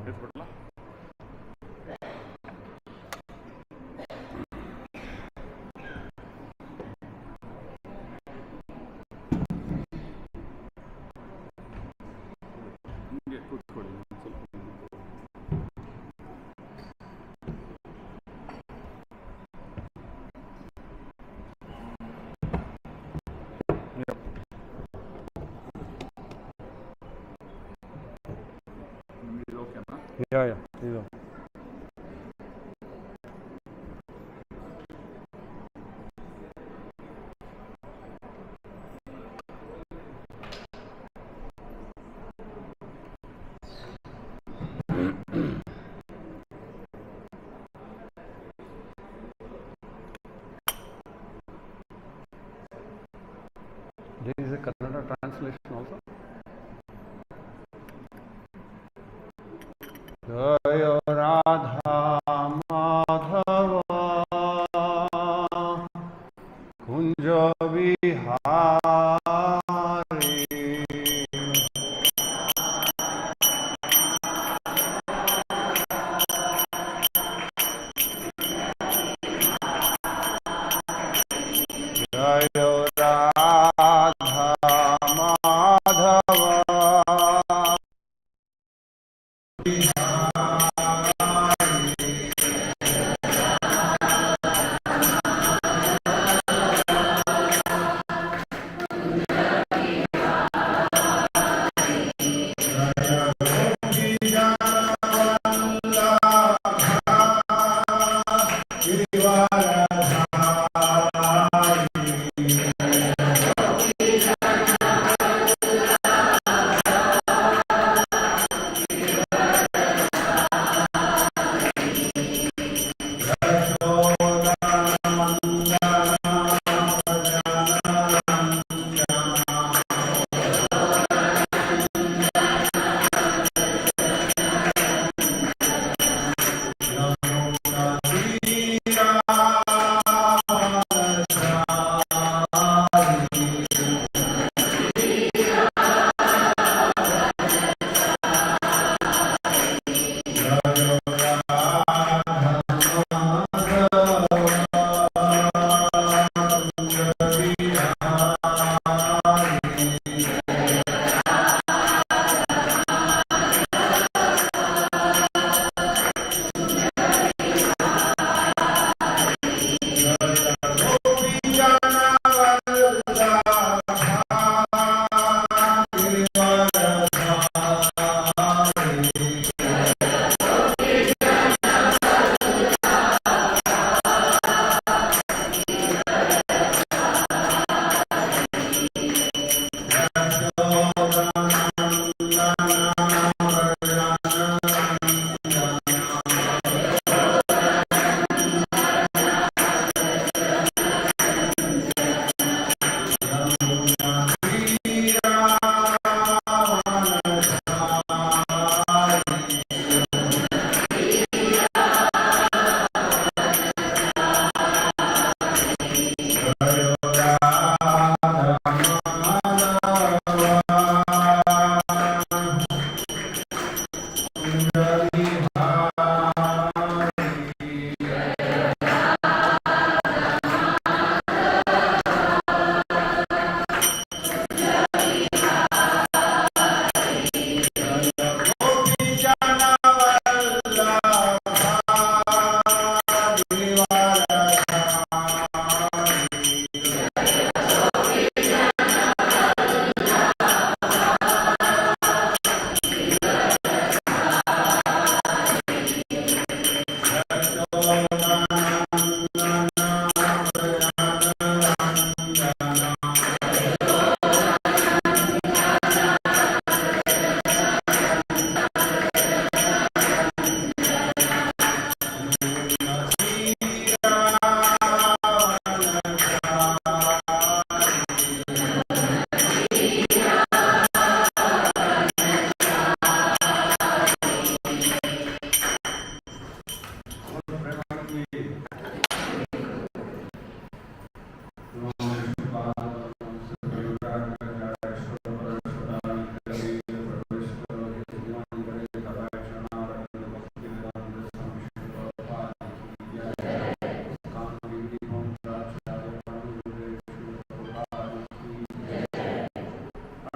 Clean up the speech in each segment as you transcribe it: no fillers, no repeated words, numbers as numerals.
ಎತ್ಬಿಡ್ಲಾ? ಹಿಂಗೆ ಕೂತ್ಕೊಳ್ಳಿ ಸ್ವಲ್ಪ. ಇದು ಓಕೆನಾ? ಇದು There is a Kannada translation also. Jaya Radha Madhava Kunja Vihari Jaya Radha Madhava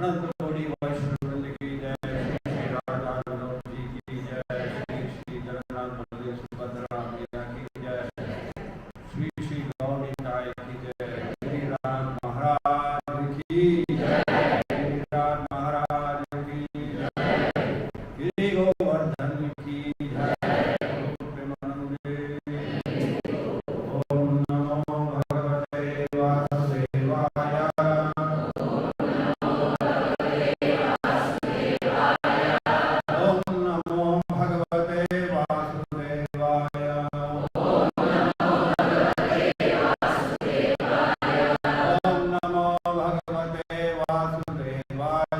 अनंत कोटि वैष्णव वृंद की जय, श्री श्री राधा माधव जी की जय, श्री श्री जगन्नाथ बलदेव सुभद्रा मैया की जय, श्री श्री गौरी निताय की जय, गिरिराज महाराज की जय, गिरिराज महाराज की जय, गिरि गोवर्धन की जय। प्रेमानंदे ओम नमो भगवते वासुदेवाय। ओम नमो भगवते वासुदेवाय। ओम नमो भगवते वासुदेवाय।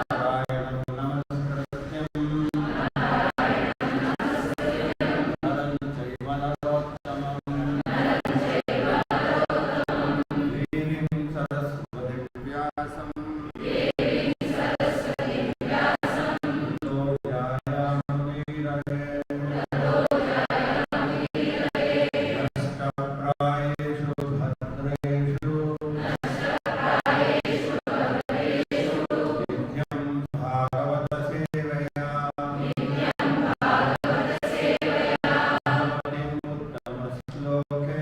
नारायणं नमस्कृत्यं नरं चैव नरोत्तमं देवीं सरस्वतीं व्यासं ततो जयामुदीरये। नष्टप्रायेषु भद्रेषु नित्यं भागवतसेवया भगवतीम् उत्तमश्लोके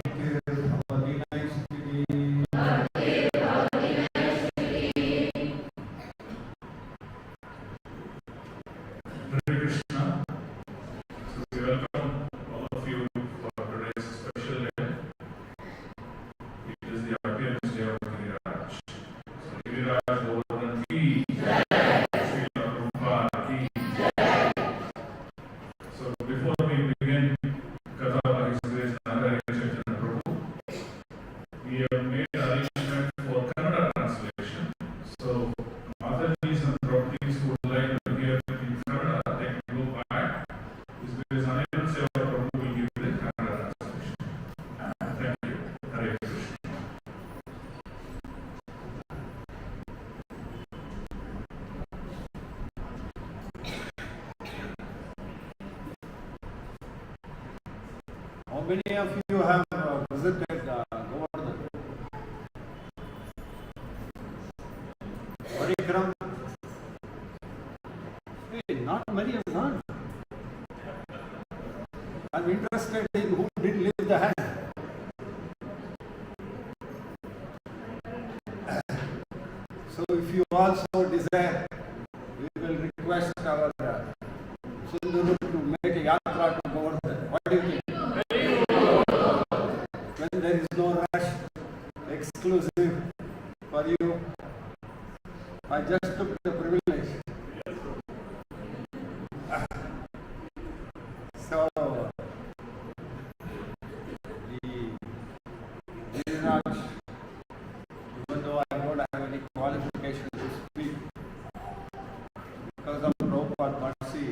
भक्तिर्भवति नैष्टिकी। Hare Krishna. So we welcome all of you for today's special day. It is the appearance day of Giriraj. So Giriraj Govardhan ki jai, Sri Prabhupada ki jai. So before we begin Katha by His Grace Nagari Chaitanya Prabhu, we have made arrangement for Kannada translation. So Mataji's and Prabhutis who would like to hear in Kannada, they can go back. His Grace Anil Seva Prabhu will give the Kannada translation. Thank you. Hare Krishna. How many of you have visited Govardhan? Parikram? Hey, not many have gone. I'm interested in who did leave the hand. So if you also desire, we will request our Sunduru to make a yatra to Govardhan. What do you think? When there is no rush, exclusive for you, I just took the privilege. So, the Giriraj, even though I don't have any qualification to speak, because of Prabhupada mercy,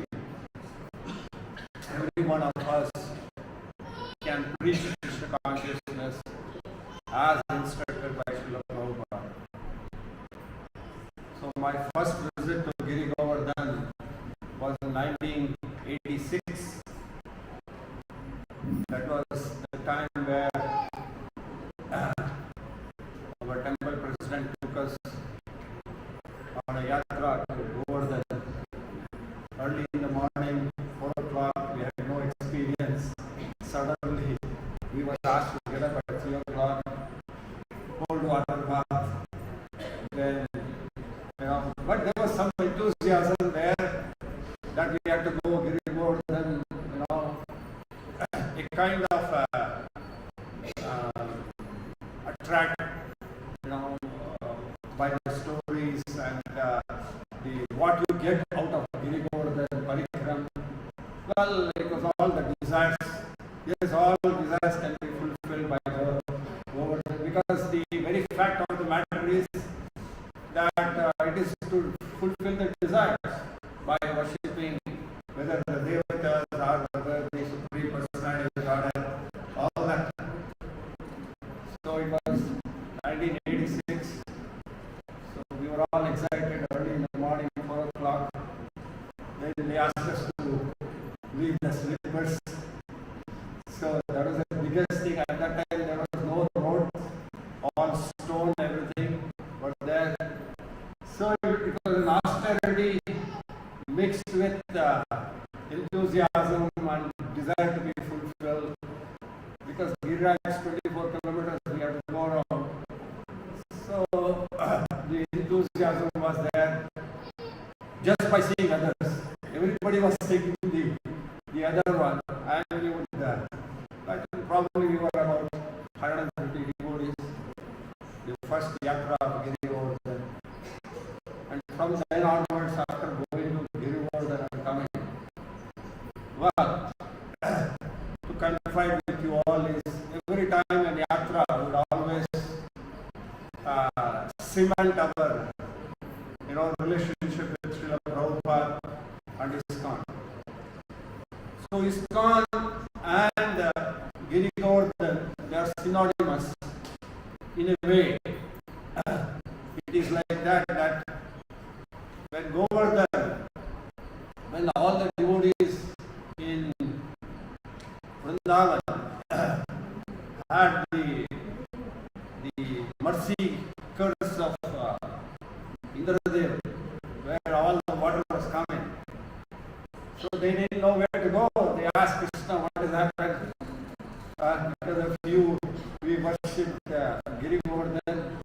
every one of us can preach Krishna consciousness as instructed by Srila Prabhupada. So my first visit to Giri Govardhan was in 1986. That was the time where our temple president took us on a yatra to Govardhan. Early in the morning, 4 o'clock, we had no experience. Suddenly, we were asked to get up at 3 o'clock, cold water bath. Then, but there was some enthusiasm there that we had to go Giri Govardhan, a kind of attract, by the stories and the what you get out of Giri Govardhan Parikram. Well, it was all the desires. Yes, all desires can be fulfilled by the Govardhan, because the very fact of the matter is that it is to fulfill the desires by worshipping whether the devatas or whether the Supreme Personality of Godhead, all that. So it was 1986. So we were all excited early in the morning, 4 o'clock. Then they asked us to leave the slippers just by seeing others. Everybody was taking the other one, and we would, I think probably we were about 150 devotees. The first yatra of Govardhan, and from then onwards, after going to Govardhan and coming, well, to confide with you all is every time an yatra would always cement our relationship with Srila Prabhupada and ISKCON. So ISKCON and Giri Govardhan, they are synonymous in a way. It is like that when Govardhan, when all the devotees in Vrindavan had the mercy curse of Indradev, where all the water was coming. So they didn't know where to go. They asked Krishna, what has happened? Because of you, we worshipped Giri Govardhan,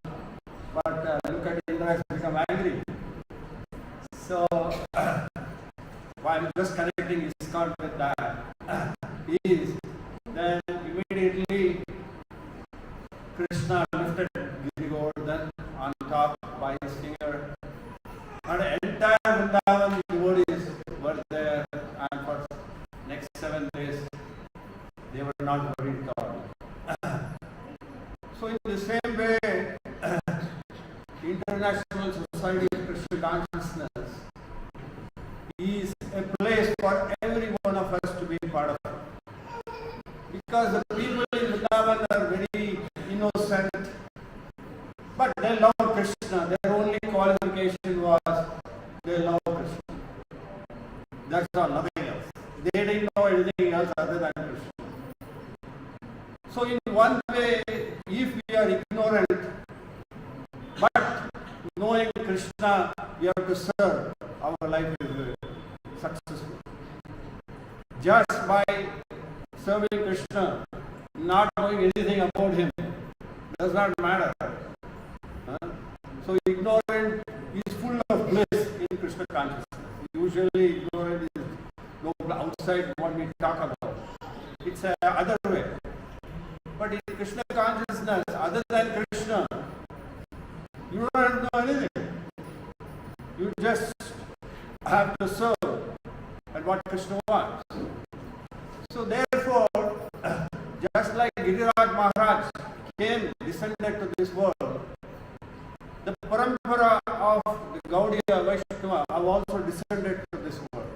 but look at Indra has become angry. So I'm just connecting ISKCON with that. Is then immediately Krishna lifted Giri Govardhan on top by his finger, and the entire Vrindavan devotees were there, and for next 7 days they were not worried at all. So in the same way, International Society of Krishna Consciousness is a place for every one of us to be part of. Because the people in Vrindavan are very innocent, but they love Krishna. Their only qualification was they love Krishna. That's all, nothing else. They didn't know anything else other than Krishna. So in one way, if we are ignorant, but knowing Krishna, we have to serve, our life is successful. Just by serving Krishna, not knowing anything about him, does not matter. So ignorant is full of bliss in Krishna consciousness. Usually ignorant is no outside what we talk about. It's a other way. But in Krishna consciousness, other than Krishna, you don't know anything. You just have to serve and what Krishna wants. So therefore, just like Giriraj Maharaj descended to this world, the parampara of the Gaudiya Vaishnava have also descended to this world.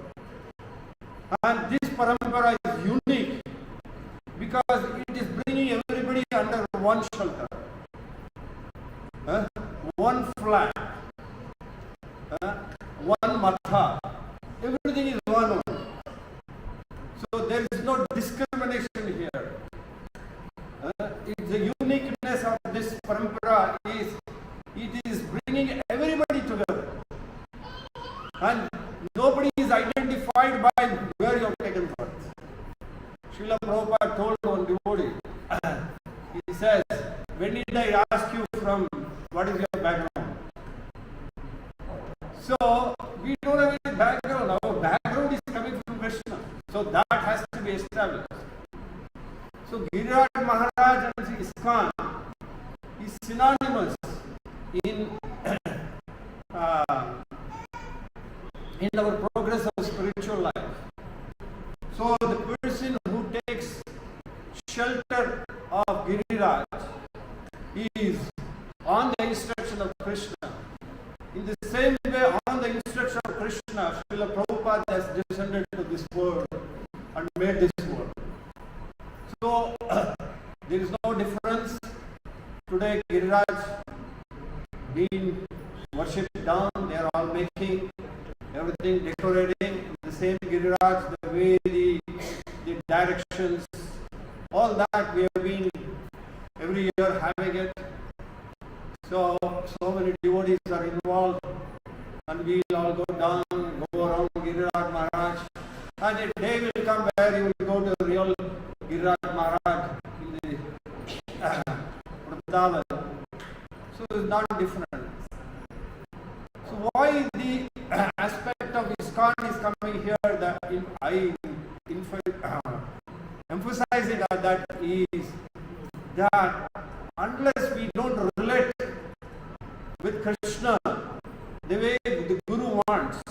And this parampara is unique because it is bringing everybody under one shelter, one flag, one matha. Everything is one. So there is no discrimination here. The uniqueness of this parampara is it is bringing everybody together, and nobody is identified by where you have taken birth. Srila Prabhupada told one devotee, he says, when did I ask you from what is your background? So we don't have any background. Our background is coming from Krishna. So that has to be established. So Giriraj Maharaj and ISKCON is synonymous in our progress of spiritual life. So the person who takes shelter of Giriraj is on the instruction of Krishna. In the same way, on the instruction of Krishna, Srila Prabhupada has descended to this world and made this world. So there is no difference. Today Giriraj being worshipped down, they are all making everything, decorating the same Giriraj, the way the directions, all that we have been every year having it. So many devotees are involved, and we will all go down, go around Giriraj Maharaj, and a day will come where you will go to the real Giriraj Maharaj in the Vrindavan. So it's not different. So why the aspect coming here, I emphasize it that is that unless we don't relate with Krishna the way the Guru wants,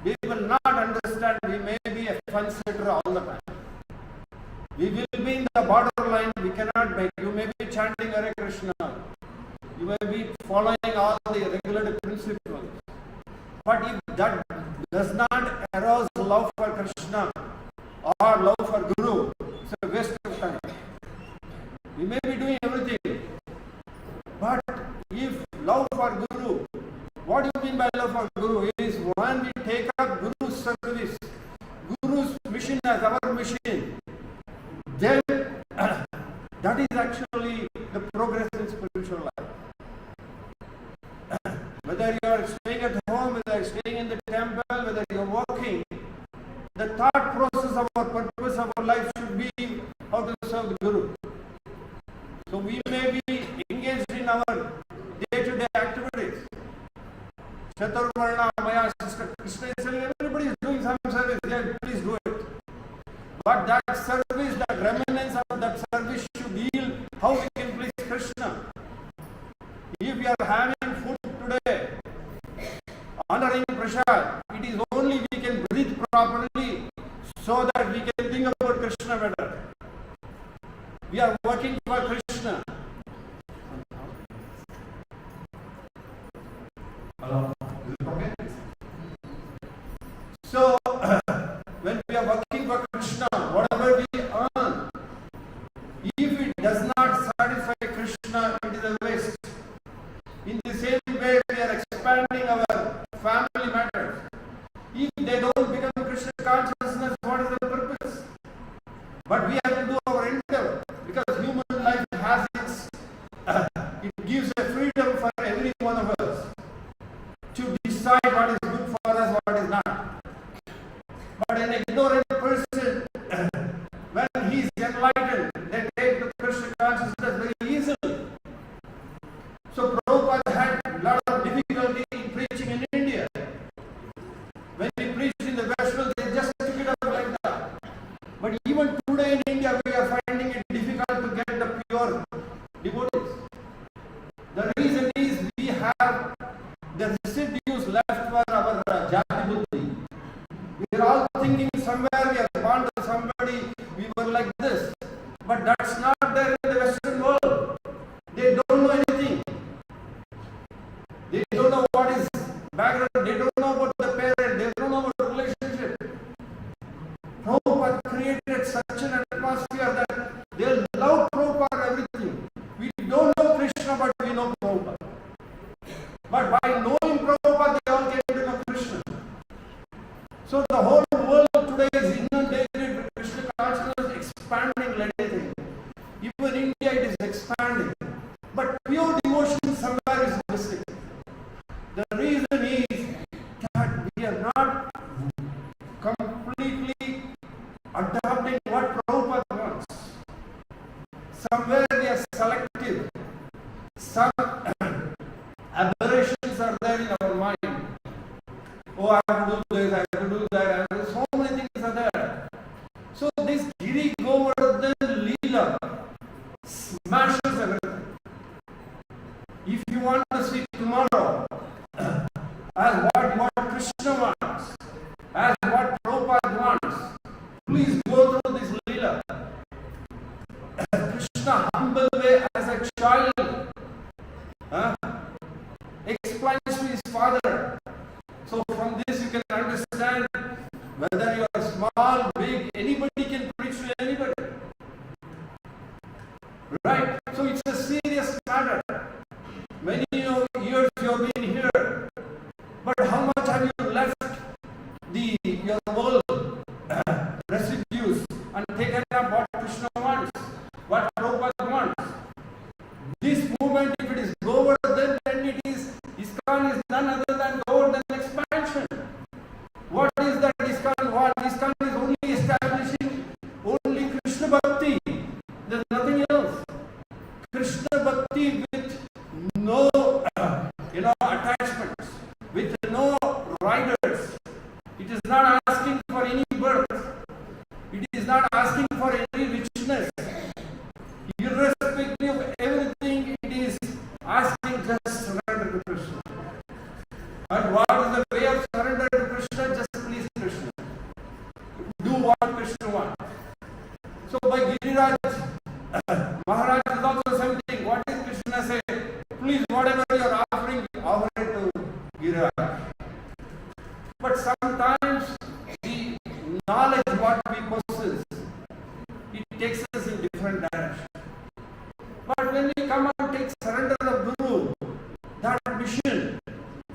we will not understand. We may be a fun sitter all the time. We will be in the borderline. We cannot make. You may be chanting Hare Krishna. You may be following all the regulated principles. But if that does not arouse love for Krishna or love for Guru, it's a waste of time. We may be doing everything. But if love for Guru, what do you mean by love for Guru? Is when we take up Guru's service, Guru's mission as our mission, then that is actually the progress in spiritual life. Whether you are staying at home, whether you are staying in the temple, whether you are working, the thought process of our purpose of our life should be how to serve the Guru. So we may be engaged in our day-to-day activities. Chaturvarna, Maya, Sister Krishna is telling everybody is doing some service, yeah, please do it. But that service, that remnants of that service should yield how we can please Krishna. If we are having food today, honoring Prasad, it is only we can breathe properly so that we can think about Krishna better. We are working for Krishna. Hello, is it okay? So, when we are working for Krishna, whatever we earn, if it does not satisfy Krishna, it is a waste. In the same way, we are expanding our family matters. If they don't become Krishna consciousness, what is the purpose? But we have to do our endeavor, because human life has its, it gives a freedom for every one of us to decide what is good for us, what is not. But an ignorant person, when he is enlightened, they take the Krishna consciousness very easily. So Prabhupada had a lot of difficulty in preaching in India. When he preached in the West, they just took it up like that. But even today in India, we are finding it difficult to get the pure devotees. The reason is we have the residues left for our jati buddhi. We are all thinking somewhere we are born to somebody, we were like this. But that's not there in the Western world. They don't know anything. They don't know what is background. They don't know about the parent. They don't know about the relationship. Prabhupada created such an atmosphere that they love Prabhupada everything. We don't know Krishna, but we know Prabhupada. But by knowing Prabhupada, they all came to know Krishna. So the whole world today is inundated with Krishna consciousness, expanding like anything. Even India, it is expanding. But pure devotion somewhere is missing. The reason is that we are not completely adopting what Prabhupada wants. Somewhere we are selective. Some aberrations are there in our mind. Oh, I have to do this, I have to do that, so many things are there. So this Giri Govardhan Leela smashes everything. If you want to see tomorrow as what Krishna wants, as what Prabhupada wants, please go through this Leela. Krishna humble way as a child explains to his father. So from this you can understand whether you are small, big, anybody can preach to anybody. Right? So it's a serious matter. Many years you have been here, but how much have you left your world residues and taken up what Krishna wants, what Prabhupada wants? This movement, if it is Govardhan, then it is, ISKCON is none other than Govardhan expansion. What is that ISKCON? What ISKCON is only establishing only Krishna Bhakti. There is nothing else. Krishna Bhakti with no attachments, with no riders. It is not asking But when we come and take surrender of Guru, that mission,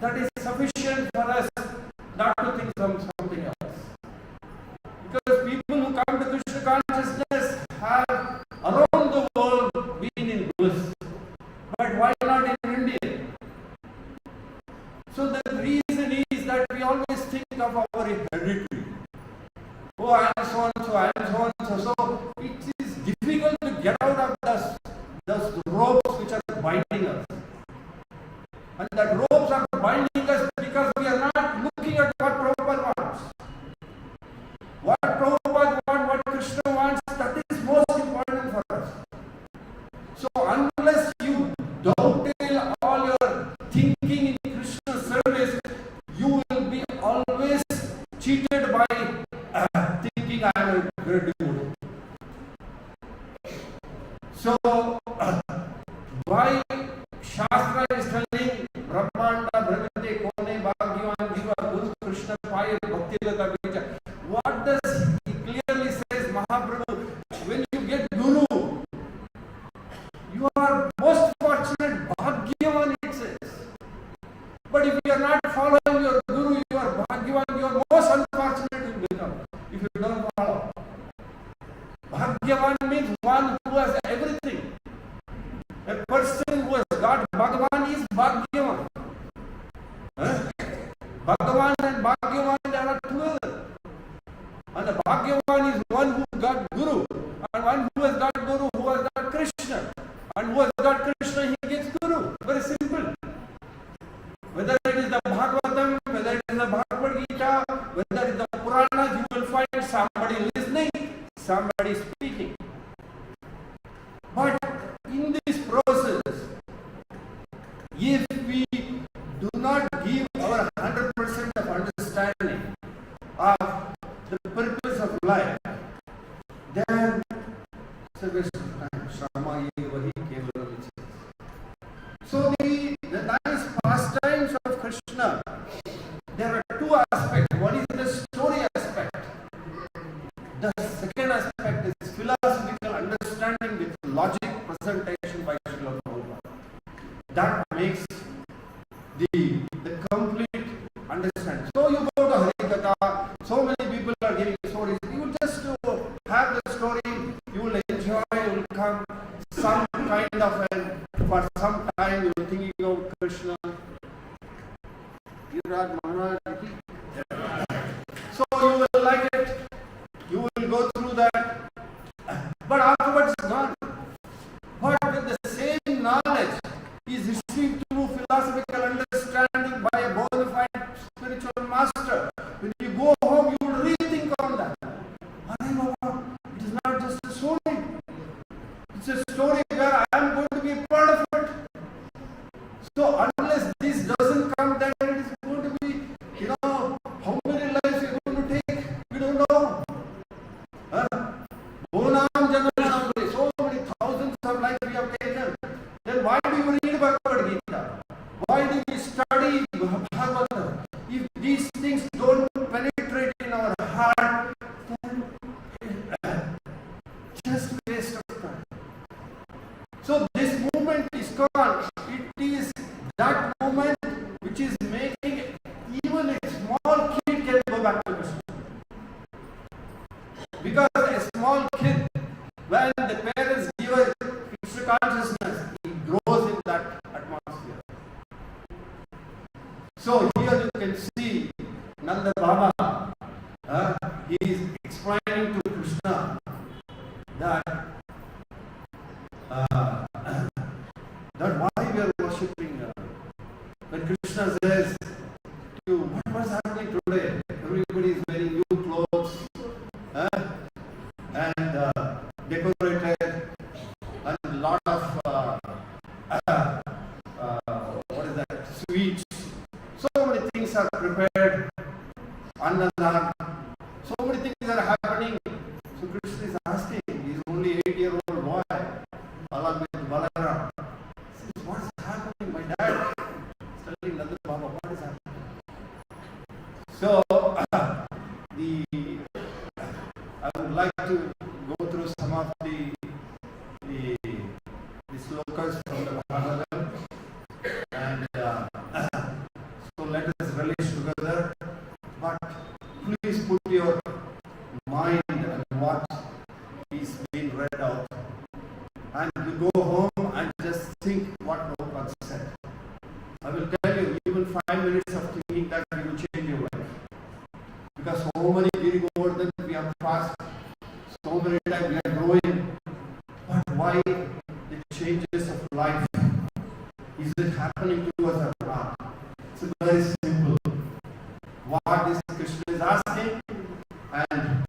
that is sufficient for us not to think something else. Because people who come to Krishna consciousness have around the world been in bliss. But why not in India? So the reason is that we always think of our heredity. Oh, I am so and so, I am so and so. So it is difficult to get out of those ropes which are binding us. And that ropes are binding us because we are not looking at what Prabhupada wants. What Prabhupada wants, what Krishna wants, that is most important for us. So unless you dovetail all your thinking in Krishna's service, you will be always cheated by thinking I am a great devotee. So why Shastra is telling Brahmanda Brahmate Kone Bhagyavan Diva Guru Krishna Paya Bhakti Lata Bija. What does he clearly says Mahaprabhu? When you get Guru, you are most fortunate, Bhagyavan it says. But if you are not following your Guru, you are Bhagyavan, you are most unfortunate you become if you don't follow. Bhagyavan means one who has everything. A person who has got Bhagavan is Bhagyavan. Bhagavan and Bhagyavan, they are together. And the Bhagyavan is one who got Guru, and one who has got Guru, who has got Krishna. And who has got Krishna, he gets Guru. Very simple. Whether it is the Bhagavatam, whether it is the Bhagavad Gita, whether it is the Puranas, you will find somebody listening, somebody speaking. But in this process, if we do not give our 100% of understanding of the purpose of life, then it's a waste of time. Shrama Yevahi Kevalam. So the nice pastimes of Krishna, there are two aspects. One is the story aspect. The second aspect is philosophical understanding with logic presentation by Srila Prabhupada. That makes the complete understanding. So you go to Harikatha, so many people are giving stories. You will just have the story, you will enjoy, you will come some kind of for some time you will thinking of Krishna. Giriraj Maharaj. So you will like it, you will go through that, but afterwards it's gone. But with the same knowledge is received through philosophical understanding by a bona fide spiritual master. When you go home, you will rethink on that. It is not just a story. It's a story where I am going to be a part of it. So unless this doesn't come, then it is going to be, how many lives we are going to take? We don't know. So many thousands of lives we have taken. Then why do you read Bhagavad Gita? Why do we study Bhagavatam? If these things don't penetrate in our heart, then just waste of time. So this movement is called, it is that movement which is making even a small kid can go back to Krishna. Because a small kid, when the parents give a Krishna consciousness, he grows in that atmosphere. So here you can see Nanda Baba, he is explaining to Krishna that why we are worshipping. When Krishna says to you, what was happening today? Everybody is wearing new clothes and decorated, and a lot of sweets. So many things are prepared. Annadan. So many things are happening. So Krishna is asking, he is only 8-year-old boy, along with Balaram. He says, what is happening? My dad is telling Nanda Baba, what is happening? So, I would like to go through some of the slokas. slokars from the Bhagavatam, and so let us relish together. But please put your mind on what is being read out, and you go home and just think what Prabhupada said. I will tell you, even 5 minutes of thinking that will change your life. Because so many Giri Govardhan we have passed, so many times we are growing, but why the changes of life? Is it happening to us or not? It's very simple. What is Krishna is asking, and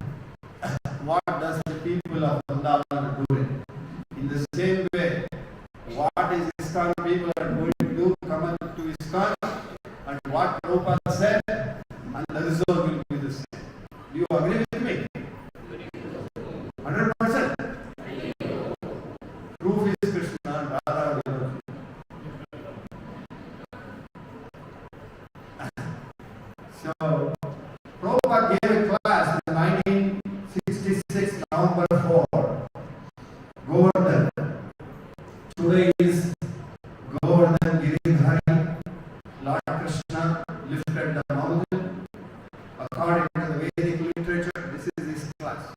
what does the people of Vrindavan are doing? In the same way, what is ISKCON people are going to do, come on to ISKCON, and what Prabhupada said, and the result will be the same. Do you agree with me? 100%. Proof is Krishna and Radha. So, Prabhupada gave a class in 1966, November 4, Govardhan. Today is Govardhan Giridhari. Lord Krishna lifted the mountain. According to the Vedic literature, this is his class.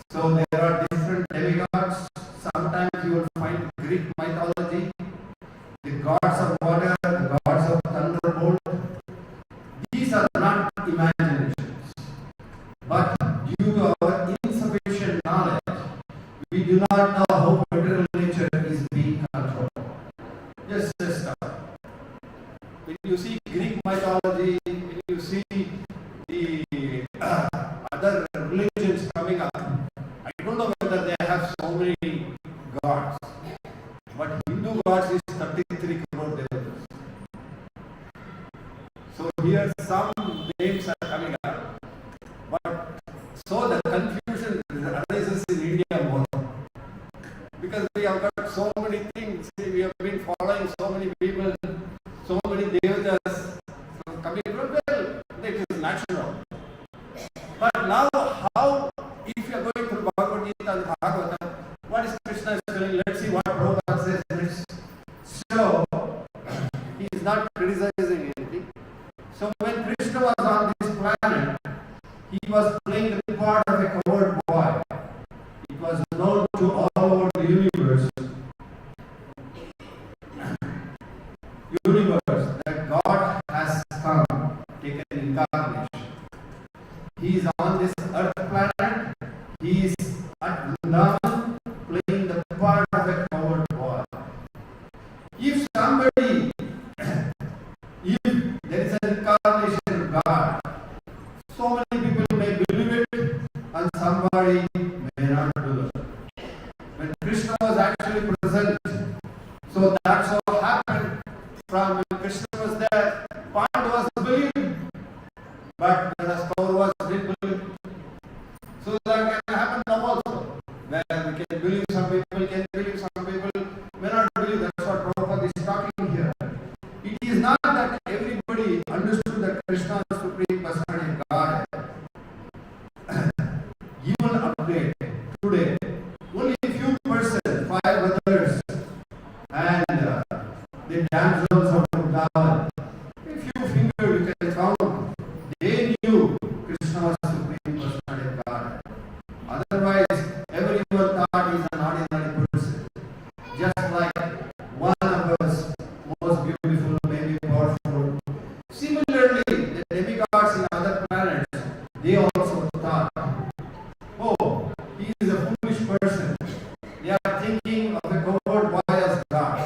So there are different demigods. Sometimes you will find Greek mythology, the gods of water, the gods of thunderbolt. These are not imaginations. But due to our insufficient knowledge, we do not know how material nature is being controlled. Just stop. When you see Greek mythology, when you see the other religions coming up, I don't know whether they have so many gods, but Hindu gods is 33 crore devotees. So here some names are coming up, but so the confusion arises in India more, because we have got so many things. We have been following so many people, so many devatas coming from, well, it is natural. But now, how, if you are going to Bhagavad Gita and Bhagavatam, what is Krishna is telling? Let's see what Prabhupada says next. So, he is not criticizing anything. So, when Krishna was on this planet, he was playing the part of a coward boy. It was known to all over the universe that God has come, taken incarnation. He is on this earth planet. He is at Vrindavan playing the part of a coward boy. If somebody, if there is an incarnation of God, so many people may believe it and somebody may not believe it. When Krishna was actually present, so that's what happened. From when Krishna was there, Pandu was believed, but Kaur was didn't believe. So that can happen now also. Where we can believe, some people can believe, some people may not believe. That's what Prabhupada is talking here. It is not that everybody understood that Krishna is Supreme Personality of God. Even update today, only a few persons, 5 others, and the damsels of Vrindavan, a few fingers you can count, they knew Krishna was Supreme Personality of God. Otherwise, everyone thought he's an ordinary person. Just like one of us, most beautiful, maybe powerful. Similarly, the demigods in other planets, they also thought, oh, he is a foolish person. They are thinking of a coward boy as God,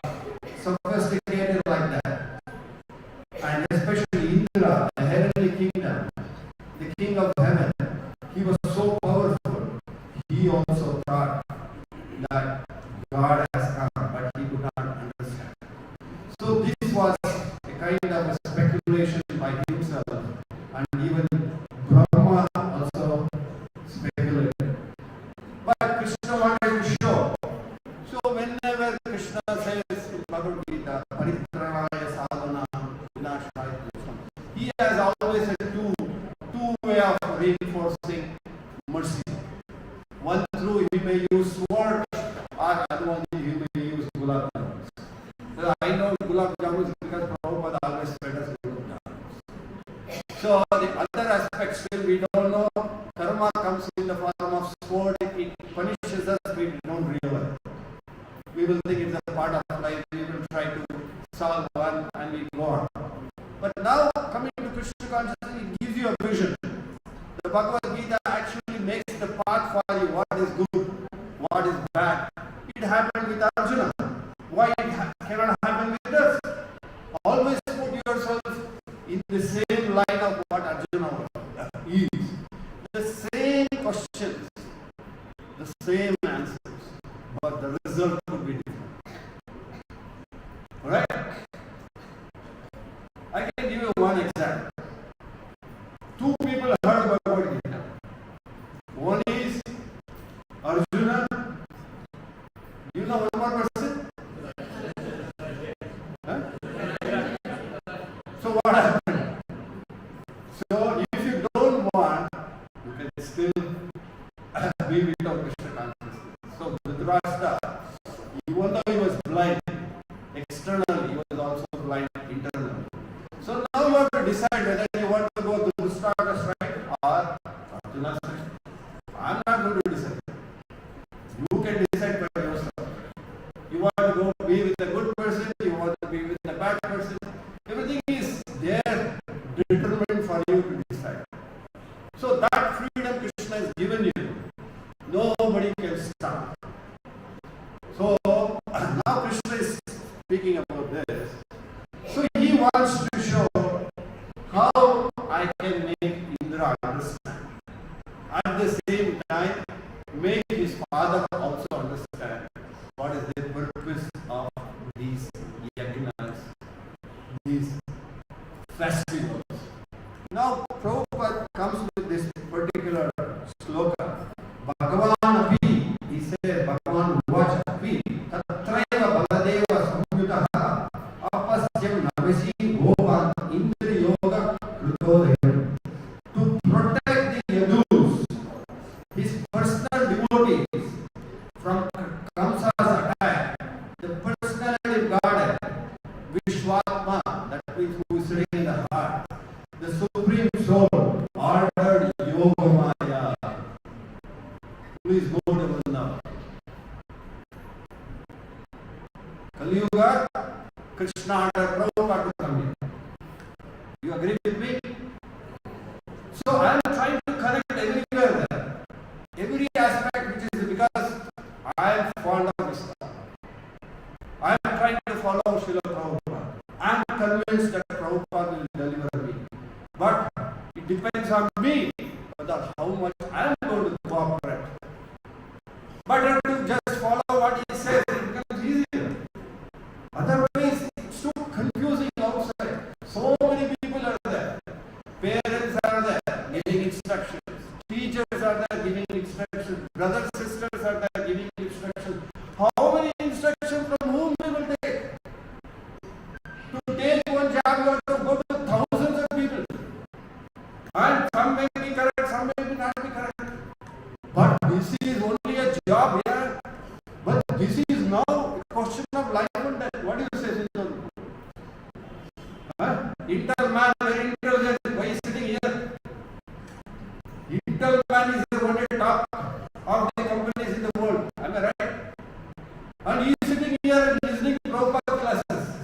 sophisticated like that. And especially Indra, the heavenly kingdom, the king of heaven, he was so powerful. He also thought that God has come, but he could not understand. So this was a kind of a speculation by himself, and even Brahma also speculated. But Krishna wanted to show. So whenever Krishna says in Bhagavad Gita, Paritranaya sadhana vinashaya dosham, he has always a two way of reinforcing mercy. One through he may use sword, or other one he may use of life, we will try to solve one and we go on. But now, coming to Krishna consciousness, it gives you a vision. The Bhagavad Gita actually makes the path for you, what is good, what is bad. It happened with Arjuna. Why it cannot happen with us? Always put yourself in the same line of what Arjuna is. The same questions, the same answers, but the result could be different. Alright? I can give you one example. Two people heard Bhagavad Gita. One is Arjuna. Do you know one more person? Huh? So what happened? So if you don't want, you can still be without Krishna consciousness. So Dhritarashtra, even though he was blind externally, he was also blind internally. So now you have to decide whether you want to go to Dhritarashtra's right or Arjuna's right. I am not going to decide. You can decide for yourself. You want to go be with a good person, you want to be with a bad person. Everything is there, determined for you to decide. So that freedom Krishna has given you. Nobody can stop. So now Krishna is speaking about this. So he wants to show how I can make Indra understand. At the same time, make his father also understand what is the purpose of these yajnas, these festivals. Now Prabhupada comes with this particular sloka. Bhagavan api, he says, Bhagavan vacha api, tatraiva baladeva samyutaha, apasyam navasi govan indri yoga krutodayam. To protect the yadus, his personal devotees, from Kamsa's attack, the personality of God, Vishwatma, that means who is sitting in the heart, the Supreme Soul, ordered Yoga Maya. Please go to now. Kali Yuga, Krishna ordered Prabhupada to come here. You agree with me? So I am trying to connect everywhere there. Every aspect, which is because I am fond of Krishna. I am trying to follow Srila Prabhupada. I am convinced that Prabhupada will deliver me. But it depends on me whether how much I am going to cooperate. But if you just follow what he says, it becomes easier. Otherwise, it's too confusing outside. So many people are there. Parents are there giving instructions. Teachers are there giving instructions. Brothers, sisters are there giving instructions. How many instructions from whom we will take? To take one job, you have to go to thousands of people. And some may be correct, some may not be correct. But this is only a job here. But this is now a question of life and death. What do you say, Sindhu? Intel man, very intelligent. Why is sitting here? Intel man is the only top of the companies in the world. Am I right? And he is sitting here and listening to Prabhupada classes.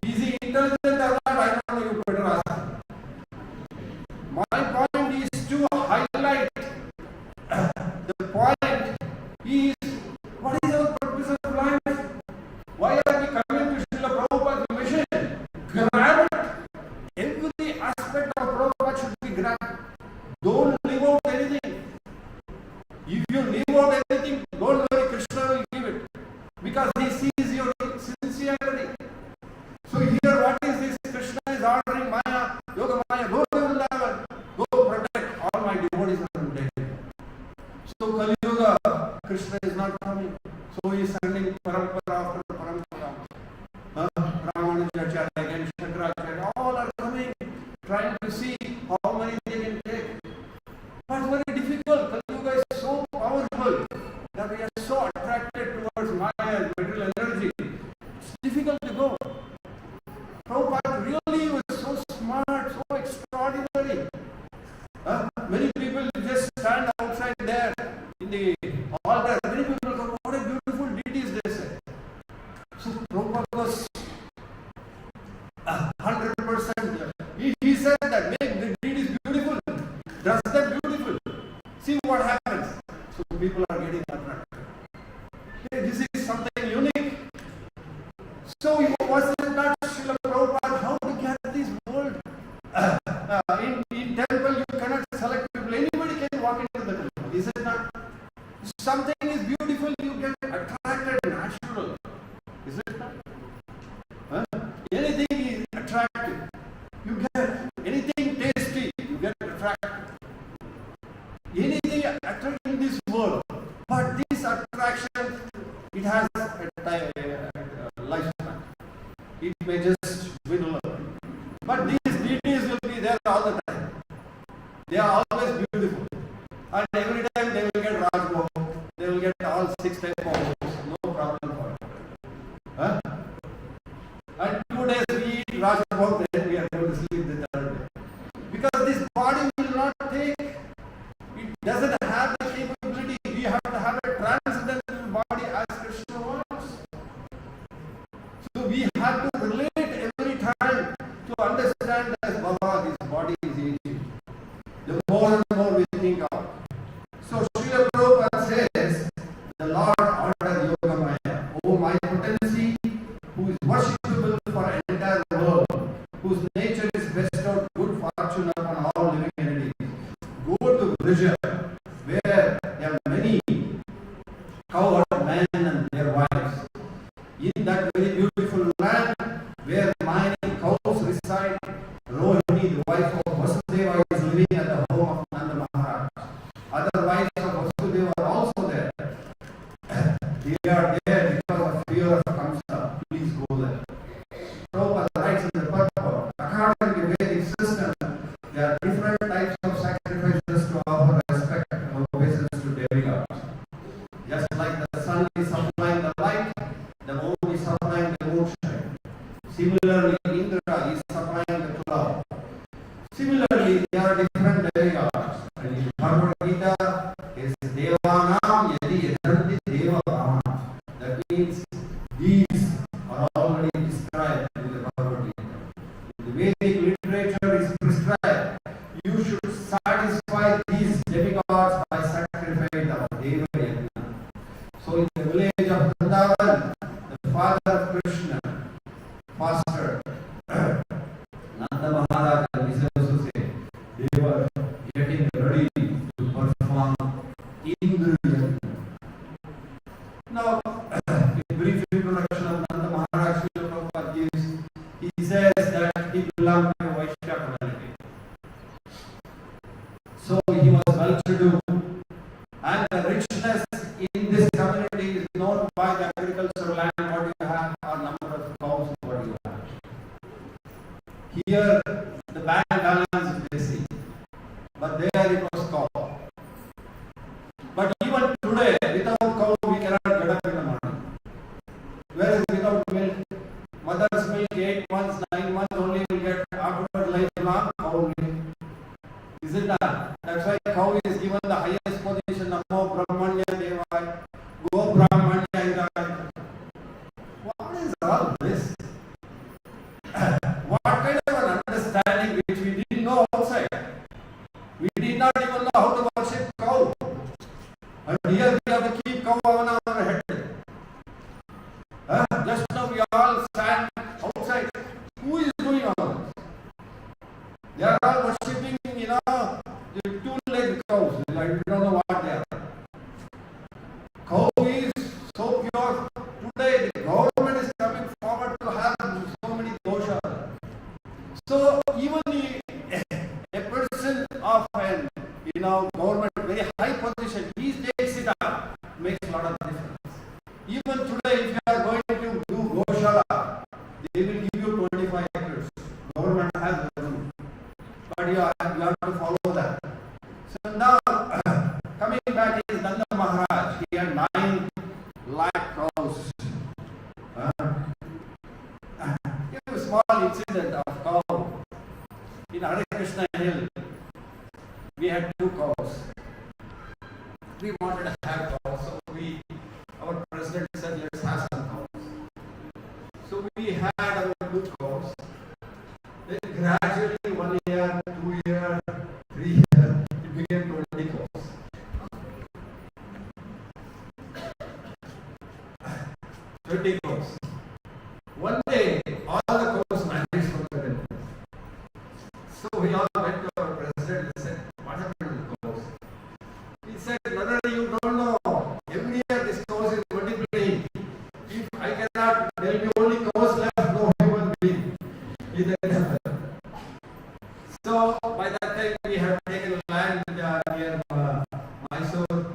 Is he intelligent or not? I don't know. You better ask him. My point is to highlight the point is what is our purpose of life? Why are we coming to Srila Prabhupada's mission? Grab it. So Prabhupada was 100%. He said that make the deed is beautiful, dress them beautiful. See what happens. So people are getting attracted. Hey, this is something unique. So was it not Srila Prabhupada how to get this world? In temple you cannot select people. Anybody can walk into the temple. Is it not? Something is beautiful, you get attracted, natural. Is it not? Huh? Anything is attractive. You get anything tasty, you get attracted. Anything attractive in this world. But this attraction, it has a lifespan. It may just dwindle. But these deities will be there all the time. They are always beautiful. And every time they will get Rajbhog. They will get all 6 types of homes. No problem for it. Huh? And 2 days we eat Rajbhog, then we are going to sleep the 3rd day. Because this body will not take, it doesn't have the capability. We have to have a transcendental body as Krishna wants. So we have to relate every time to understand that Baba, this body is aging. The more and more we think of. So Srila Prabhupada says, the Lord ordered Yoga Maya, O my potency, who is worshipable for entire world, whose nature is bestowed good fortune upon all living entities. Go to Brija, where there are many cowherd men and their wives. In that very beautiful land, where many cows reside, Rohini, the wife of Vasudeva, is living at the home of Nanda Maharaj. Other wives of Vasudeva are also there. They are there because of fear of Kamsa. Please go there. Prabhupada writes in the purport, according to Vedic system, there are different types of sacrifices to offer respect and obeisance to demigods. Just like the sun is supplying the light, the moon is supplying the moonshine. Similarly, Indra is supplying the cloud. Similarly, there are different demigods. And in Bhagavad Gita, is Devanam Yadi Yadanti Devavana. That means these are already described in the Bhagavad Gita. In the Vedic literature is prescribed. You should satisfy these demigods by sacrificing the Deva Yajna. So in the village of Vrindavan, the father of Krishna, faster, Nanda Maharaj and his associate, they were getting ready to perform Indra Yajna. Now, in brief introduction of Nanda Maharaj, Srila Prabhupada gives, he says that he belonged to a Vaishya community. So he was well-to-do, and the richness in this community is known by the agricultural land what you have or number of cows what you have. Here the bank balance is basic, but there it was cow. But even today, without cow we cannot get up in the morning. Whereas without milk, mother's milk 8 months, 9 months only will get after lifelong cow milk. Is it not? That's why cow is given the highest position. Namo Brahmanya Devaya, Go Brahmanya Hidaya. What is all this? What kind of an understanding which we didn't know outside? We did not even know how to worship cow. And here we have to keep cow on our head. Just now we all stand outside. Who is doing all this? They are all worshipping, the two-legged cows. I don't know what they are. Cow is so pure. Today the government is coming forward to have so many goshalas. So even a person of an government very high position, he takes it up, makes a lot of difference. Even today, if you are going to do goshala, they will give you 25 acres. Government has the room. But you So we had our 2 cows. Then gradually 1 year, 2 year, 3 year, it became 20 cows. 20 cows. One day, all the cows vanished from the den. So we all went to our president and said, what happened to the cows? He said, brother, you don't know. Every year this cows is multiplying. If I cannot, there will be only cows left, no human being. He said, so by that time we had taken land near Mysore.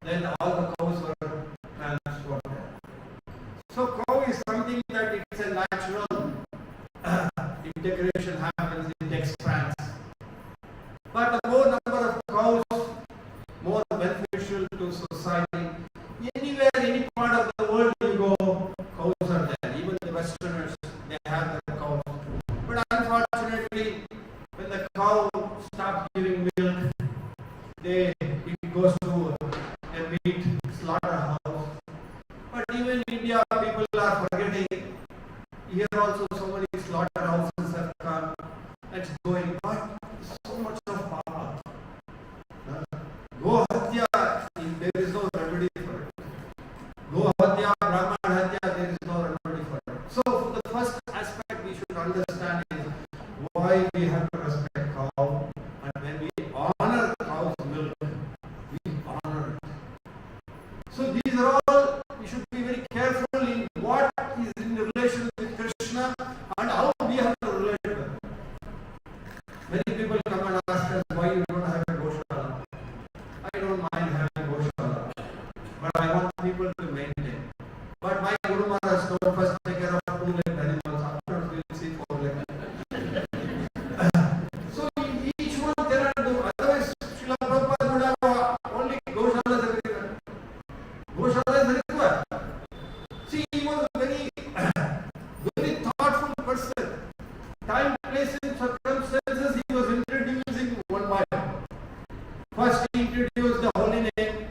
Then all the cows were transported. So cow is something that it's a natural integration happens, it expands. But the more number of cows, more beneficial to society. Anywhere, any part of the world you go, cows are there. Even the Westerners, they have their cows. But unfortunately, when the cow stops giving milk, it goes to a meat slaughterhouse. But even in India, people are forgetting. Here also, so many slaughterhouses have come. It's going, but so much of power. Go Hatya, there is no remedy for it. Go Hatya, Brahman Hatya, there is no remedy for it. So, the first aspect we should understand is why we have to respect cow, and when we honor cow's milk, we honor it. So, these are all, we should be very careful in what is in relation with Krishna and how we have to relate with him. Many people come and ask us why you don't have a Goshala. I don't mind having a Goshala, but I want people to maintain. But my Guru Maharaj told first take care of 2-legged animals, after we'll see 4-legged. So each one cannot do. Otherwise, Srila Prabhupada would have only Goshalas everywhere. Goshala is required. See, he was a very thoughtful person. Time, place, and circumstances, he was introducing one by one. First, he introduced the holy name,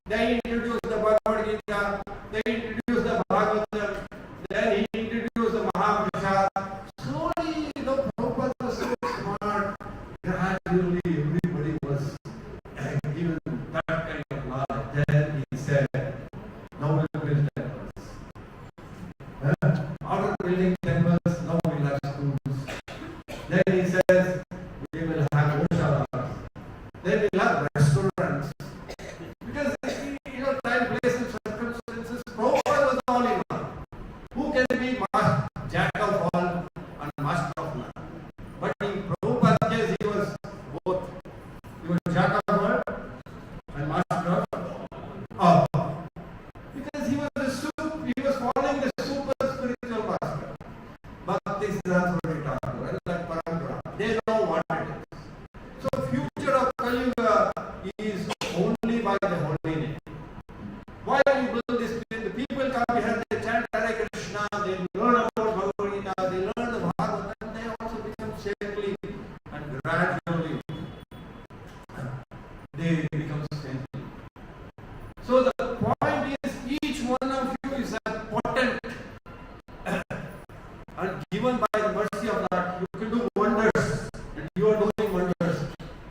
then he introduced the Bhagavad Gita, then he introduced the Bhagavatam, then he introduced the Mahaprasad. Slowly, Prabhupada was so smart. Gradually, everybody was given that kind of knowledge. Then he said, now we'll build temples. After building temples, now we'll have schools. Then he says, we will have Goshalas. Then we'll have restaurants. Because, time, place, and circumstances, Prabhupada was all in one. Who can be jack of all and master of none? But in Prabhupada's case, he was both. He was jack of all and master of all. Because he was following the super spiritual master. Bhakti Siddhanta Thakur, like Parampara. They know what it is. So future of Kali Yuga is only by the holy name. Why we build this? The people come here, they chant Hare Krishna, they learn about Bhagavad Gita, they learn the Bhagavatam, they also become saintly, and gradually they become saintly. So the point is, each one of you is a potent, and given by the mercy of God, you can do wonders, and you are doing wonders.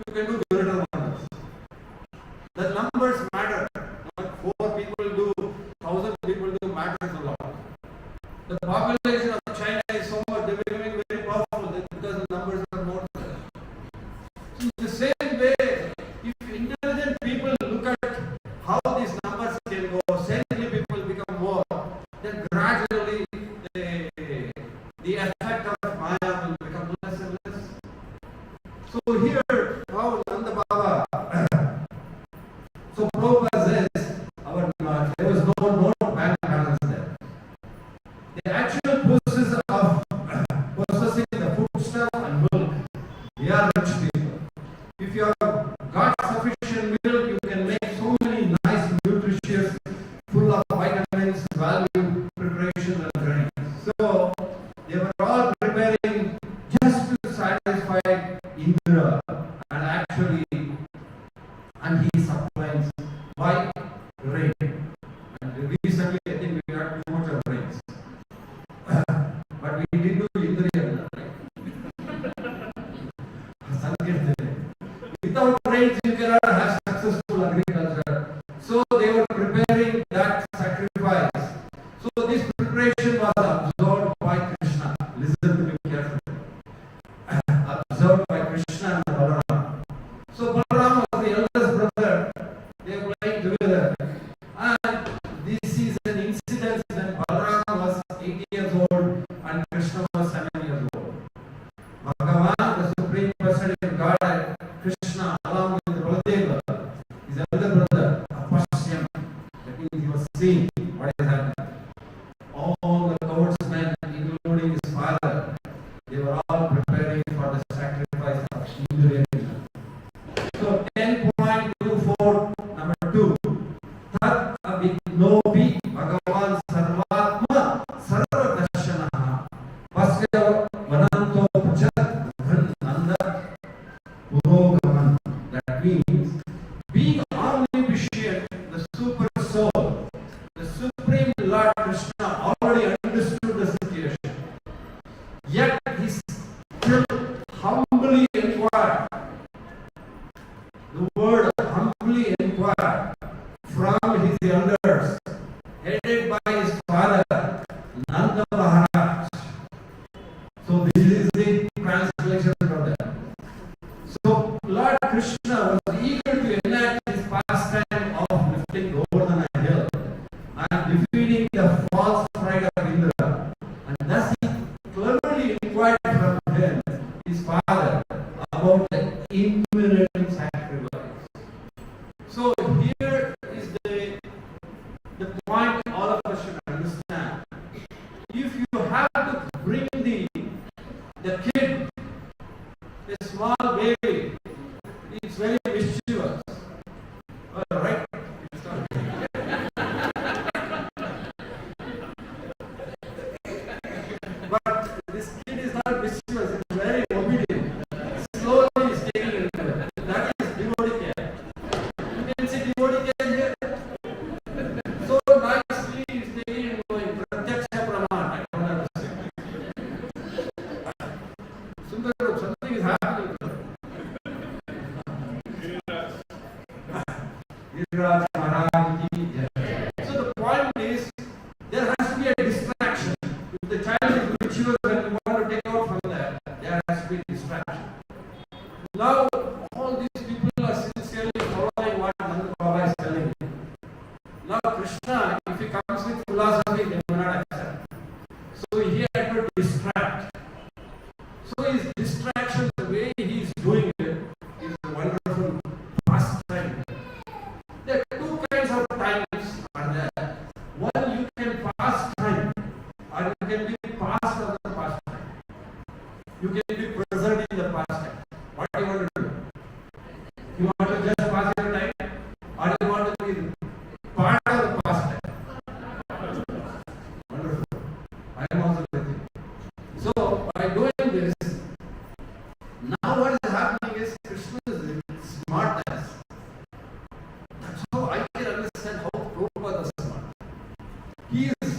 You can do greater wonders. The numbers matter. Not 4 people do, 1,000 people do, matters a lot. The population of China is so much, they are becoming very powerful because the numbers are more. So in the same way, if intelligent people look at how these numbers can go, saintly people become more, then gradually the effect of Maya will become less and less. So here, how Nanda Baba, so Prabhupada says, there was no bank balance there. The actual process of processing the foodstuff and milk, we are rich people. If you have got sufficient milk, you can make so many nice, nutritious, full of vitamins, value, preparation and drinks. So they were all preparing just to satisfy Indra, and actually, and he supplies by rain. And recently, I think we got too much of rains. situation was observed by Krishna. Listen to me carefully. Observed by Krishna and Balaram. So Balaram was the eldest brother. They were playing together. And this is an incident when Balaram was 8 years old and Krishna was 7 years old. Bhagavan, the Supreme Personality of God, Krishna, along with Baladeva, his elder brother, Apashyam, that means he was seeing what is happening. All the courtsmen, including his father, they were all preparing for the sacrifice of Indriya. So 10.24, number 2. Tat abhignopi Bhagavan sarvatma sarva darshanaha pasya vananto pujat nanda purogaman. That means being omniscient, the super soul, the Supreme Lord Krishna already understood the situation. Yet he still humbly inquired. The word humbly inquired from his elders, headed by his father, Nanda Maharaj. So this is the translation from them. So Lord Krishna was eager to enact his pastime of lifting Govardhan hill and defeating the false pride of Indra. And thus he cleverly inquired from him, his father, about the imminent sacrifice. So here is the point all of us should understand. If you have to bring the kid, a small baby, it's very mischievous. All right? It's not. But this kid is not mischievous, it's very obedient. Slowly is taking it into it. That is devotee care. You can see devotee care here. So nicely is taking it going. Pratyaksha Praman. I don't understand. Sundaram, something is happening. Giriraj Maharaj ki jai. So the point is, there has to be a distraction. If the child is virtuous and you want to take out from there has to be a distraction. Now, all these people are sincerely following what Nanda Baba is telling you. Now, Krishna, if he comes with philosophy, they will not accept. So he had to distract. So his distraction, the way he is doing it, is a wonderful pastime. There are two kinds of times are there. One, you can pass time, or you can be past of the past time. You can be present in the past time. What do you want to do? You want to just pass your time, or you want to be part of the past time? Wonderful. I am also with you. So by doing this, now what is happening is Krishna is smartness. That's how I can understand how Prabhupada is smart. He is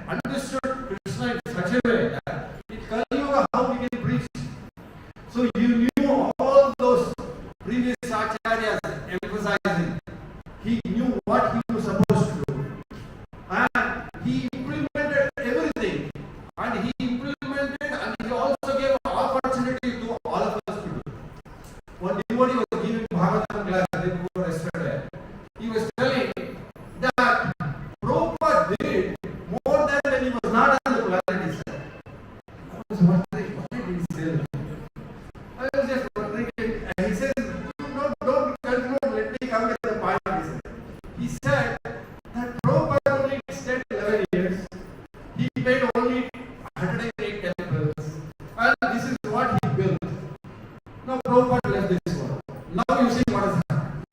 understood Krishna in such a way that in Kali Yuga how we can preach. So you knew all those previous acharyas emphasizing. He knew what he was supposed to do. And he implemented everything. And he implemented and he also gave opportunity to all of us to do. One devotee was giving Bhagavatam class before yesterday. He was telling that Prabhupada did more than when he was not on the planet itself. I was wondering, what did he say? I was just wondering, and he says, don't conclude, let me come with the point. He said that Prabhupada only stayed 11 years. He made only 108 temples. And this is what he built. Now Prabhupada left this world. Now you see what has happened.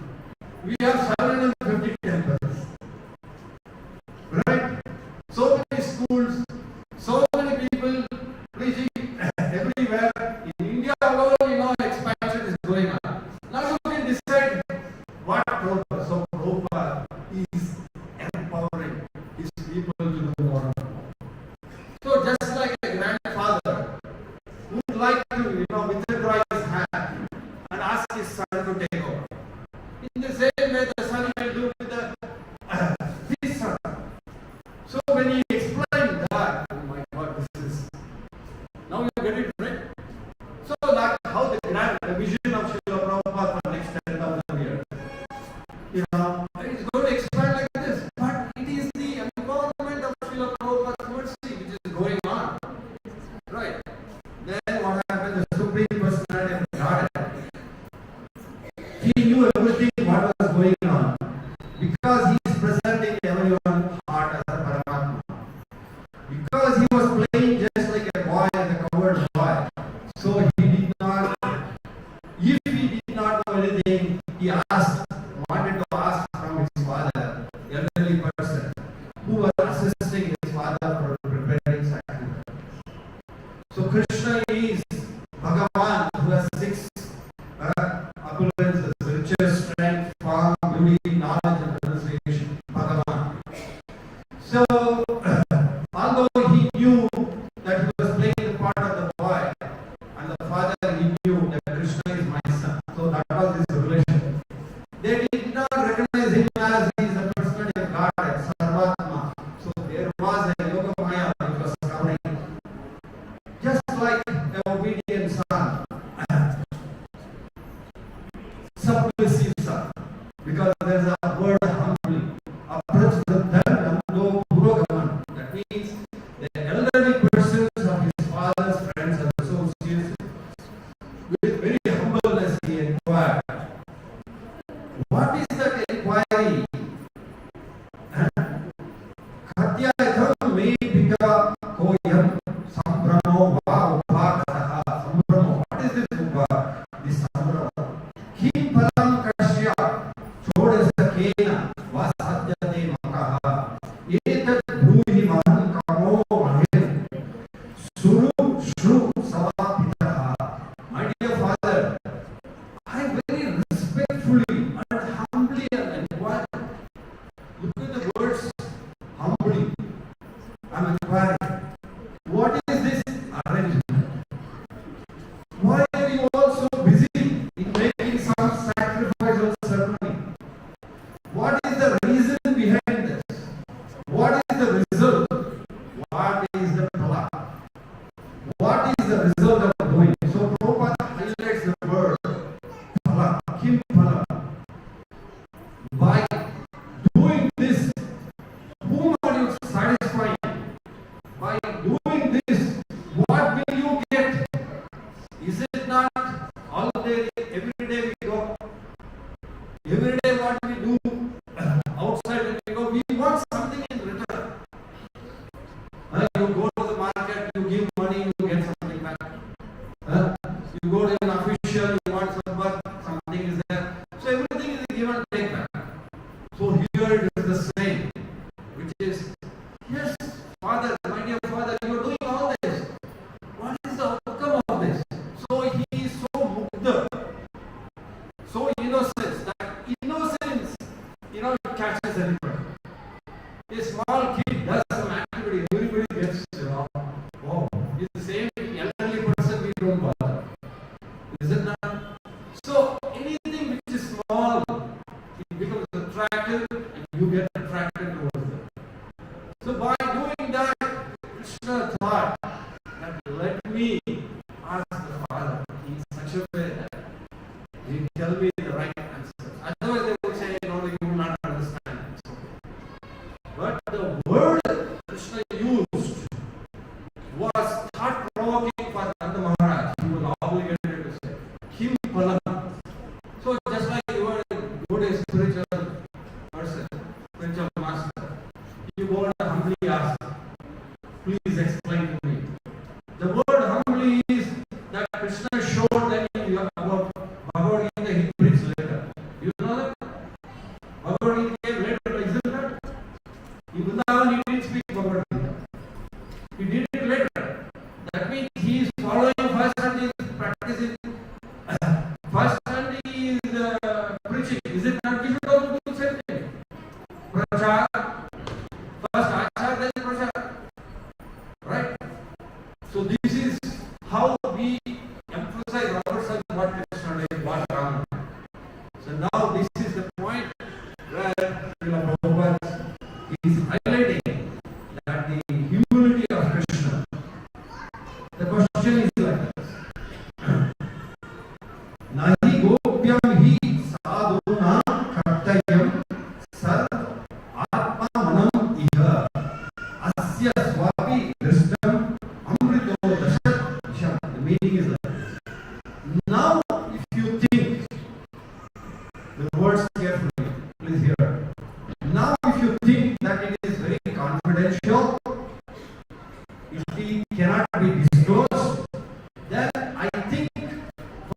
We have 750 temples. Right? So many schools, so many people preaching is Bhagavan, who has six appearances: riches, strength, form, beauty, knowledge, and renunciation. Bhagavan. So, although he knew that he was playing the part of the boy, and the father, he knew that Krishna is my son. So that was his revelation. They did not recognize him as he is a personality of God, as Sarvatma. So there was a yoga maya which was covering. Just like an obedient son, submissive son, because there is a word humbly. Approach the Dhamma Purogaman. That means the elderly persons of his father's friends and associates, with very humbleness he inquired. What is that inquiry? Katyayatham me pika koyam sambramo va upakasaha. Sambramo. What is this this sambramo? Kim param kashya chodasakena va sadyate makaha. Etat bhuhi man kamo mahir suru shru savapitaha. My dear father, I very respectfully and humbly inquire. Look at the words humbly. I'm inquiring. What is this arrangement? Why are you all so busy in making some sacrifice or ceremony? What is the reason behind this? What is the result? What is the phala? What is the result of doing? So Prabhupada highlights the word phala. Kim phala? By doing this, whom are you satisfying? By doing this, what will you get? Is it not all day, every day we go? Every day what we do outside when we go, we want something in return. You go to the market, you give money, you get something back. You go to an official, you want something is there. So everything is a give and take back. So here it is the same, which is, yes, Father, my dear Father, you are doing all this. What is the outcome of this? So he is so mukta, so innocent, that innocence, catches everybody. A small kid does some activity, everybody gets, wow, it's the same elderly person, we don't bother. Is it not? So anything which is small, it becomes attractive and you get attracted towards it. So by doing that, Krishna thought that let me ask the Father in such a way that he tell me the right answers. Otherwise they will say, no, you will not understand. But the word Krishna used was thought-provoking for Nanda Maharaj. He was obligated to say, Kim Palam. So just like you are a spiritual person, spiritual master, you go and humbly ask, please explain to me. The word humbly is that Krishna showed them about Bhagavad Gita, he preached later. You know that? Bhagavad Gita came later, isn't that? In Vrindavan he didn't speak Bhagavad Gita. He did it later. That means he is following first and he is practicing. First and he is preaching. Is it not? We should also do the same thing. Prachar. First Achar, then Prachar. Right? So this is how we emphasize ourselves what Krishna did, what Rama. So now this is the point where Srila Prabhupada is highlighting that the humility of Krishna. The question is like this. Nahi gopyam hi sadhuna kartayam sar atma manam iha asya swapi dristam amrito dashat visham. The meaning is like this. Now if you think, the words carefully, please hear. Now if you think that it is very confidential, it cannot be disclosed, then I think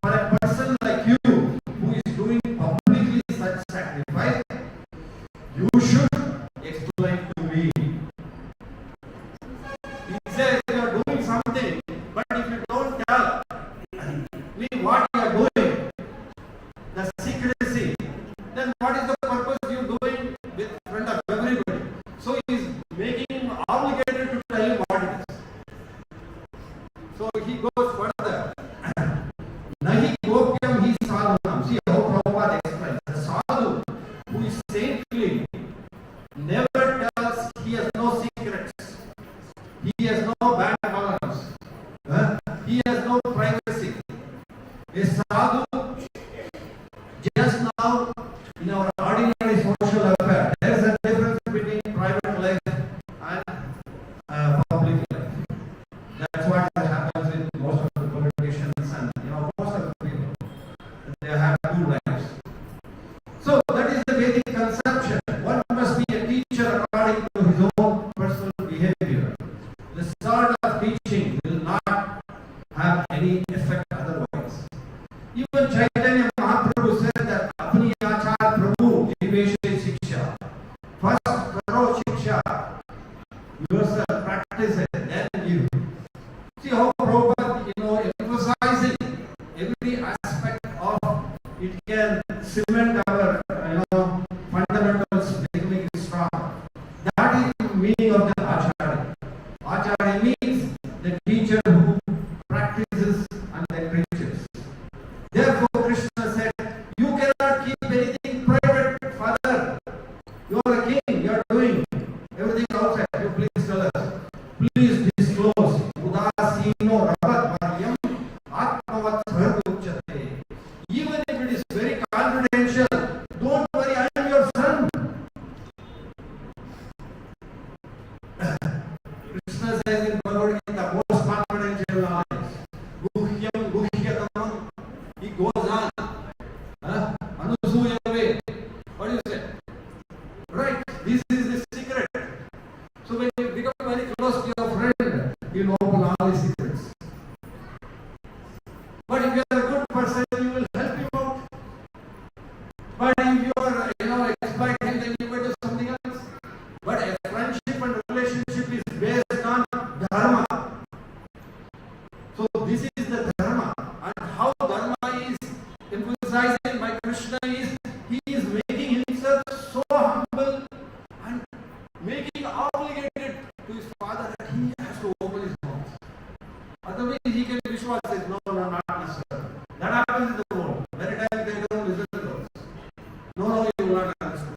for a person like you who is doing publicly such sacrifice, you should explain to me. He says you are doing something, but if you don't please disclose. Udasino rahat bharyam atmavat uchate. Even if it is very confidential, don't worry, I am your son. Krishna says in Bhagavad Gita, most confidential knowledge. Guhyam guhyatam. He goes on. Anusuyave. What do you say? Right. This is the secret. So when you become very close to your friend, you know all the secrets. But if you are a good person, you will help him out. But if you are, exploiting, then you will do something else. But a friendship and relationship is based on dharma. So this is the dharma. And how dharma is emphasized by Krishna is he is making himself so humble and making obligated to his father that he has to open his mouth. Otherwise he can Vishwas says, no, not necessary. That happens in the world. Many times they don't listen to those. No, you will not understand.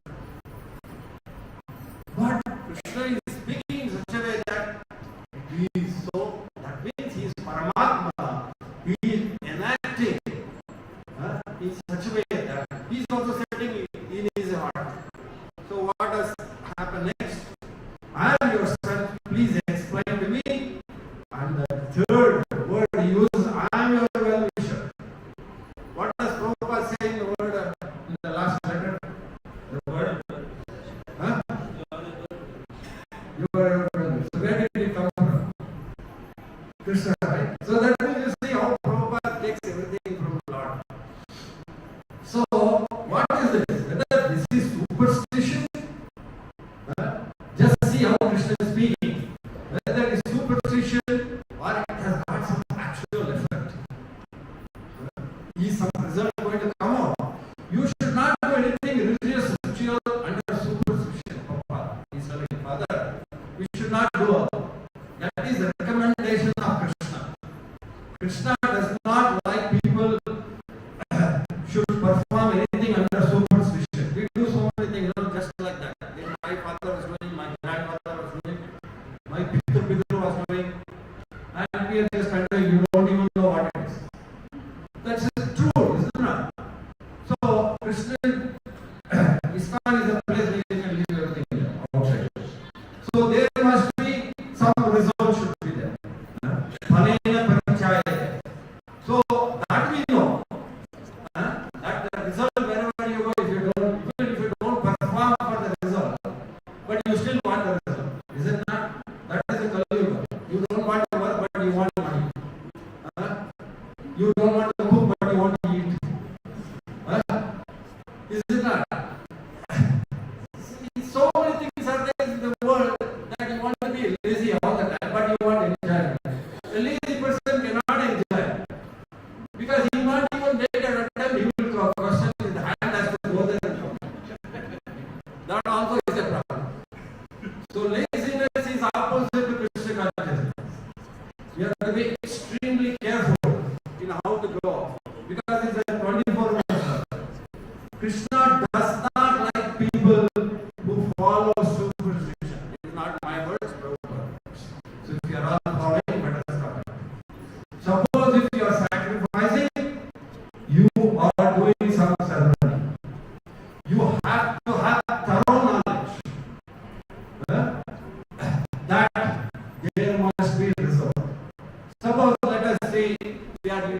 But Krishna is speaking in such a way that he is so, that means he is Paramatma. He is enacting in such a way that he is also setting in his heart. So what does happen next? I am your son, please explain to me. And the third word he uses, I am your well-wisher. What does Prabhupada say in the word in the last letter? The word? You are your well-wisher. So where did it come from? Krishna, right? So that means you see how Prabhupada takes everything from the Lord. So what is this? Whether this is superstition? Just see how Krishna is speaking. Whether it is superstition or it has got some actual effect. Is some result going to come out? You should not do anything religious, ritual under superstition. Papa is telling Father, we should not do all. That is the recommendation of Krishna. Krishna does not like people should perform anything under superstition. We do so many things, just like that. My father was doing, my grandfather was doing, my Pitu was doing, and we are just kind of, you don't even know what it is. That's true, isn't it? So, Krishna, ISKCON is a place where you can leave everything outside. So, there must be some result should be there. Phanena parichayate. So, that we know. That the result wherever you go, even if you don't perform for the result, but you still want the result. Is it not? That is the Kali Yuga. You don't want to work, but you want money. You don't want to cook, but you want to eat. Is it not? See, so many things are there in the world that you want to be lazy all the time, but you want enjoyment. A lazy person cannot enjoy because he will not even make an attempt. He will question his hand has to go there and come. That also is a problem. So laziness is opposite to Krishna consciousness. We have to be extremely careful in how to grow because it's a 24 hours. Krishna does not like people who follow superstition. It is not my words, Prabhupada. So if you are all following, let us stop. Suppose if you are sacrificing, you are doing some ceremony. You have to have thorough knowledge that there must be result. Suppose let us say we are